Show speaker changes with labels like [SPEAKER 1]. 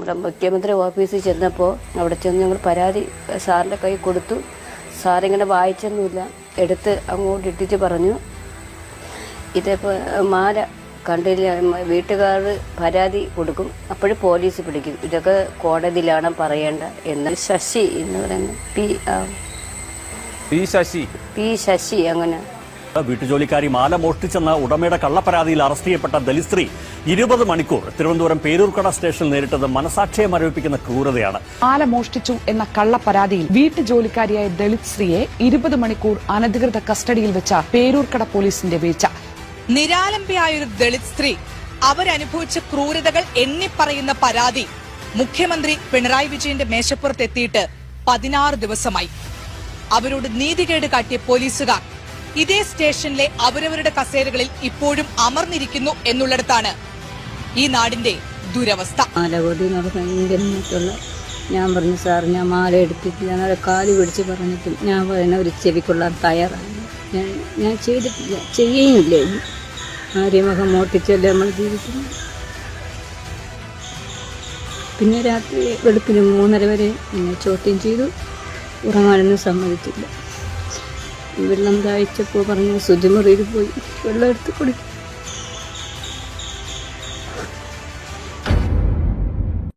[SPEAKER 1] നമ്മുടെ മുഖ്യമന്ത്രി ഓഫീസിൽ ചെന്നപ്പോൾ അവിടെ ചെന്ന് ഞങ്ങൾ പരാതി സാറിൻ്റെ കൈ കൊടുത്തു. സാറിങ്ങനെ വായിച്ചൊന്നുമില്ല, എടുത്ത് അങ്ങോട്ട് ഇട്ടിട്ട് പറഞ്ഞു ഇതേപ്പോൾ മാല കണ്ടില്ല, വീട്ടുകാർ പരാതി കൊടുക്കും, അപ്പോഴും പോലീസ് പിടിക്കും, ഇതൊക്കെ കോടതിയിലാണ് പറയേണ്ട എന്ന്. ശശി എന്ന് പറയുന്നത് പി ശശി അങ്ങനെ.
[SPEAKER 2] വീട്ടുജോലിക്കാരി മാല മോഷ്ടിച്ചെന്ന ഉടമയുടെ കള്ളപ്പരാതിയിൽ അറസ്റ്റ് ചെയ്യപ്പെട്ട ദലിത് സ്ത്രീ 20 മണിക്കൂർ തിരുവനന്തപുരം പേരൂർക്കട സ്റ്റേഷനിൽ നേരിട്ടത് മനസാക്ഷിയെ മരവിപ്പിക്കുന്ന ക്രൂരതയാണ്.
[SPEAKER 3] മാല മോഷ്ടിച്ചു എന്ന കള്ളപ്പരാതിയിൽ വീട്ടുജോലിക്കാരിയായ ദലിത് സ്ത്രീയെ 20 മണിക്കൂർ അനധികൃത കസ്റ്റഡിയിൽ വെച്ച പേരൂർക്കട പോലീസിന്റെ വീഴ്ച.
[SPEAKER 4] നിരാലംബയായൊരു ദളിത് സ്ത്രീ അവരനുഭവിച്ച ക്രൂരതകൾ എണ്ണിപ്പറയുന്ന പരാതി മുഖ്യമന്ത്രി പിണറായി വിജയന്റെ മേശപ്പുറത്തെത്തിയിട്ട് 16 ദിവസമായി. അവരോട് നീതികേട് കാട്ടിയ പോലീസുകാർ ഇതേ സ്റ്റേഷനിലെ അവരവരുടെ കസേരകളിൽ ഇപ്പോഴും അമർന്നിരിക്കുന്നു എന്നുള്ളിടത്താണ് ഈ നാടിന്റെ ദുരവസ്ഥ.
[SPEAKER 1] ഞാൻ പറഞ്ഞു സാർ, ഞാൻ മാല എടുത്തിട്ടില്ല, എന്നാലും കാല് പിടിച്ച് പറഞ്ഞിട്ടും ഞാൻ പറയുന്ന ഒരു ചെവിക്കൊള്ളാൻ തയ്യാറാണ്. ഞാൻ ചെയ്തിട്ടില്ല, ചെയ്യുന്നില്ല. ആര്യമകം മോട്ടിച്ചല്ലേ നമ്മൾ ജീവിക്കുന്നു. പിന്നെ രാത്രി വെളുപ്പിന് 3:30 വരെ എന്നെ ചോദ്യം ചെയ്തു. ഉറങ്ങാനൊന്നും സമ്മതിച്ചില്ല. വെള്ളം ദാഹിച്ചപ്പോൾ പറഞ്ഞു ശുചിമുറിയിൽ പോയി വെള്ളം എടുത്ത് കുടിക്കും.